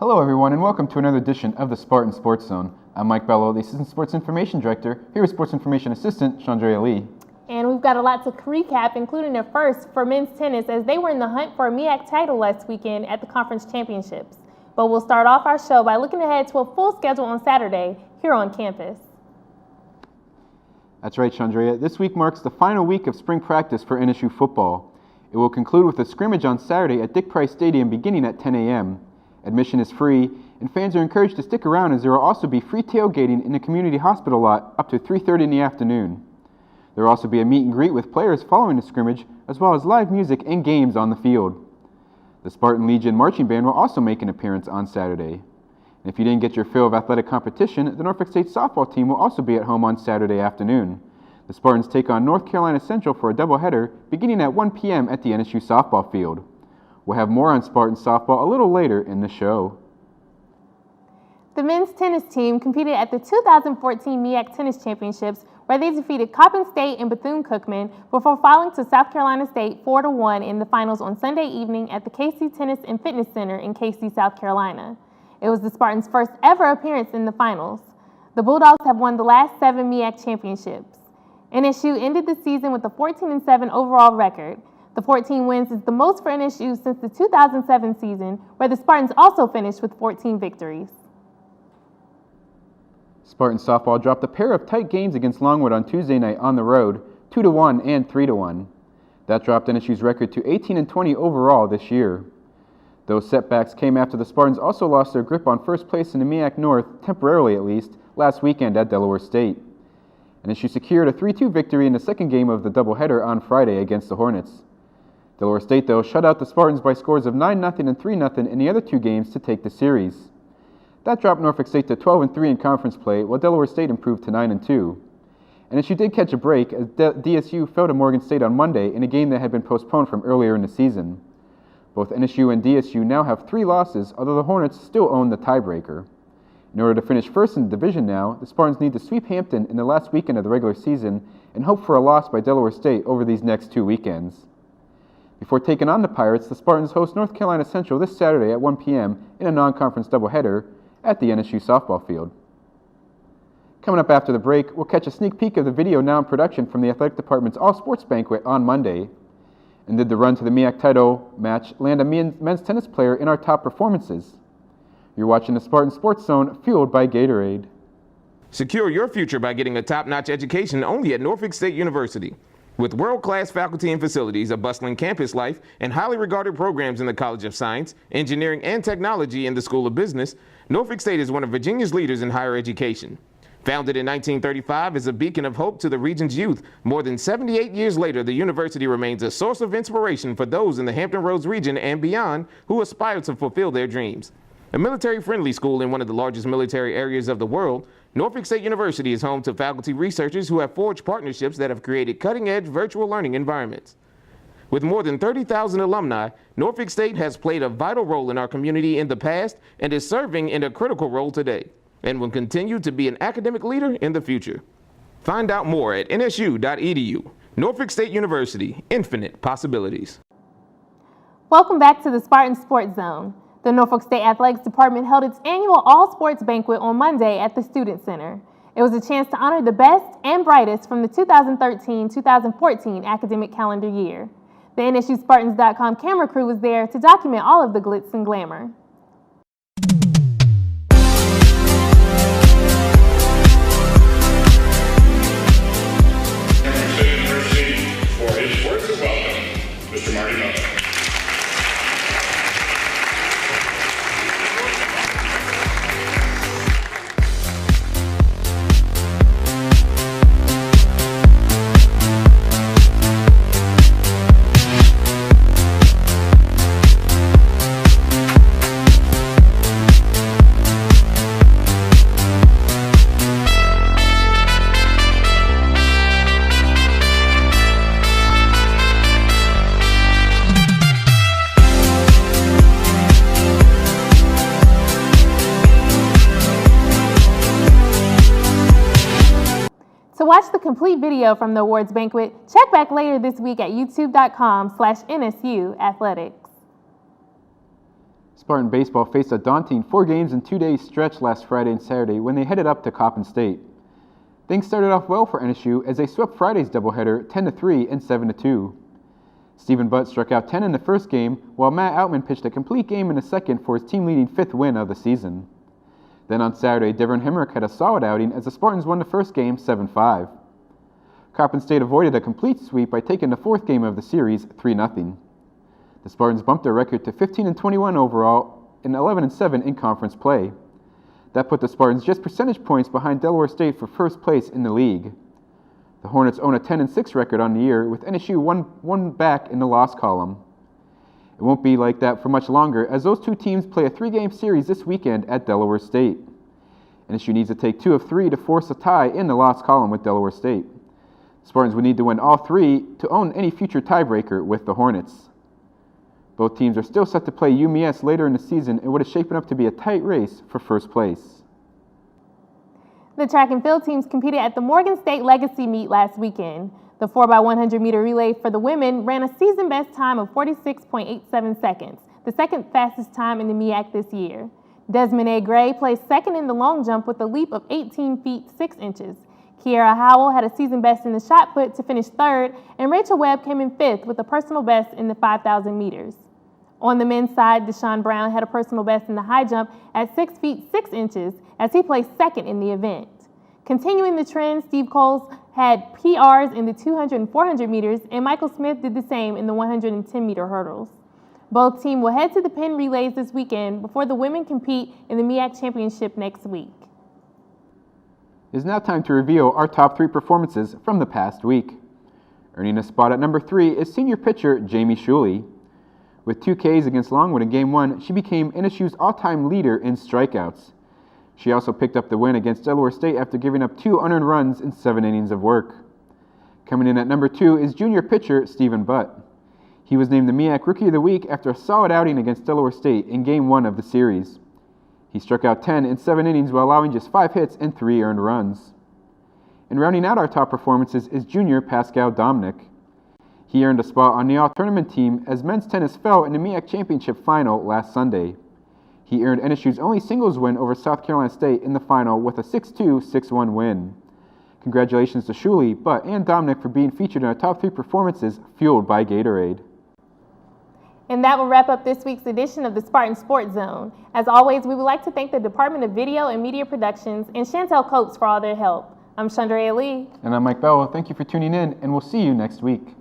Hello everyone and welcome to another edition of the Spartan Sports Zone. I'm Mike Bello, the Assistant Sports Information Director, here with Sports Information Assistant Chandrea Lee. And we've got a lot to recap, including a first for men's tennis as they were in the hunt for a MEAC title last weekend at the conference championships. But we'll start off our show by looking ahead to a full schedule on Saturday here on campus. That's right, Chandrea. This week marks the final week of spring practice for NSU football. It will conclude with a scrimmage on Saturday at Dick Price Stadium beginning at 10 a.m. Admission is free, and fans are encouraged to stick around as there will also be free tailgating in the community hospital lot up to 3:30 in the afternoon. There will also be a meet and greet with players following the scrimmage, as well as live music and games on the field. The Spartan Legion Marching Band will also make an appearance on Saturday. And if you didn't get your fill of athletic competition, the Norfolk State softball team will also be at home on Saturday afternoon. The Spartans take on North Carolina Central for a doubleheader beginning at 1 p.m. at the NSU softball field. We'll have more on Spartan softball a little later in the show. The men's tennis team competed at the 2014 MEAC Tennis Championships where they defeated Coppin State and Bethune-Cookman before falling to South Carolina State 4-1 in the finals on Sunday evening at the KC Tennis and Fitness Center in KC, South Carolina. It was the Spartans' first ever appearance in the finals. The Bulldogs have won the last 7 MEAC championships. NSU ended the season with a 14-7 overall record. The 14 wins is the most for NSU since the 2007 season, where the Spartans also finished with 14 victories. Spartan softball dropped a pair of tight games against Longwood on Tuesday night on the road, 2-1 and 3-1. That dropped NSU's record to 18-20 overall this year. Those setbacks came after the Spartans also lost their grip on first place in the MEAC North, temporarily at least, last weekend at Delaware State. NSU secured a 3-2 victory in the second game of the doubleheader on Friday against the Hornets. Delaware State, though, shut out the Spartans by scores of 9-0 and 3-0 in the other two games to take the series. That dropped Norfolk State to 12-3 in conference play, while Delaware State improved to 9-2. NSU did catch a break as DSU fell to Morgan State on Monday in a game that had been postponed from earlier in the season. Both NSU and DSU now have 3 losses, although the Hornets still own the tiebreaker. In order to finish first in the division now, the Spartans need to sweep Hampton in the last weekend of the regular season and hope for a loss by Delaware State over these next 2 weekends. Before taking on the Pirates, the Spartans host North Carolina Central this Saturday at 1 p.m. in a non-conference doubleheader at the NSU softball field. Coming up after the break, we'll catch a sneak peek of the video now in production from the Athletic Department's All-Sports Banquet on Monday. And did the run to the MEAC title match land a men's tennis player in our top performances? You're watching the Spartan Sports Zone, fueled by Gatorade. Secure your future by getting a top-notch education only at Norfolk State University. With world-class faculty and facilities, a bustling campus life, and highly regarded programs in the College of Science, Engineering, and Technology in the School of Business, Norfolk State is one of Virginia's leaders in higher education. Founded in 1935 as a beacon of hope to the region's youth, more than 78 years later, the university remains a source of inspiration for those in the Hampton Roads region and beyond who aspire to fulfill their dreams. A military-friendly school in one of the largest military areas of the world, Norfolk State University is home to faculty researchers who have forged partnerships that have created cutting-edge virtual learning environments. With more than 30,000 alumni, Norfolk State has played a vital role in our community in the past and is serving in a critical role today, and will continue to be an academic leader in the future. Find out more at nsu.edu. Norfolk State University, infinite possibilities. Welcome back to the Spartan Sports Zone. The Norfolk State Athletics Department held its annual all-sports banquet on Monday at the Student Center. It was a chance to honor the best and brightest from the 2013-2014 academic calendar year. The NSUSpartans.com camera crew was there to document all of the glitz and glamour. For his words of welcome, Mr. Marty Miller. To watch the complete video from the awards banquet, check back later this week at youtube.com/NSU Athletics. Spartan baseball faced a daunting 4 games in 2 days stretch last Friday and Saturday when they headed up to Coppin State. Things started off well for NSU as they swept Friday's doubleheader 10-3 and 7-2. Stephen Butt struck out 10 in the first game, while Matt Outman pitched a complete game in the second for his team-leading 5th win of the season. Then on Saturday, Devon Hemrick had a solid outing as the Spartans won the first game 7-5. Coppin State avoided a complete sweep by taking the 4th game of the series 3-0. The Spartans bumped their record to 15-21 overall and 11-7 in conference play. That put the Spartans just percentage points behind Delaware State for first place in the league. The Hornets own a 10-6 record on the year, with NSU one back in the loss column. It won't be like that for much longer, as those two teams play a 3-game series this weekend at Delaware State. NSU needs to take 2 of 3 to force a tie in the loss column with Delaware State. The Spartans would need to win all 3 to own any future tiebreaker with the Hornets. Both teams are still set to play UMES later in the season and what is shaping up to be a tight race for first place. The track and field teams competed at the Morgan State Legacy Meet last weekend. The 4x100 meter relay for the women ran a season best time of 46.87 seconds, the second fastest time in the MEAC this year. Desmond A. Gray placed second in the long jump with a leap of 18 feet 6 inches. Kiera Howell had a season best in the shot put to finish third, and Rachel Webb came in 5th with a personal best in the 5,000 meters. On the men's side, Deshaun Brown had a personal best in the high jump at 6 feet 6 inches as he placed second in the event. Continuing the trend, Steve Coles had PRs in the 200 and 400 meters, and Michael Smith did the same in the 110 meter hurdles. Both teams will head to the Penn Relays this weekend before the women compete in the MEAC Championship next week. It is now time to reveal our top 3 performances from the past week. Earning a spot at number 3 is senior pitcher Jamie Shuley. With 2 Ks against Longwood in Game 1, she became NSU's all-time leader in strikeouts. She also picked up the win against Delaware State after giving up 2 unearned runs in 7 innings of work. Coming in at number 2 is junior pitcher Stephen Butt. He was named the MEAC Rookie of the Week after a solid outing against Delaware State in Game 1 of the series. He struck out 10 in 7 innings while allowing just 5 hits and 3 earned runs. And rounding out our top performances is junior Pascal Dominic. He earned a spot on the all-tournament team as men's tennis fell in the MEAC Championship final last Sunday. He earned NSU's only singles win over South Carolina State in the final with a 6-2, 6-1 win. Congratulations to Shuley, Butt, and Dominic for being featured in our top 3 performances fueled by Gatorade. And that will wrap up this week's edition of the Spartan Sports Zone. As always, we would like to thank the Department of Video and Media Productions and Chantel Coates for all their help. I'm Chandrea Lee. And I'm Mike Bell. Thank you for tuning in, and we'll see you next week.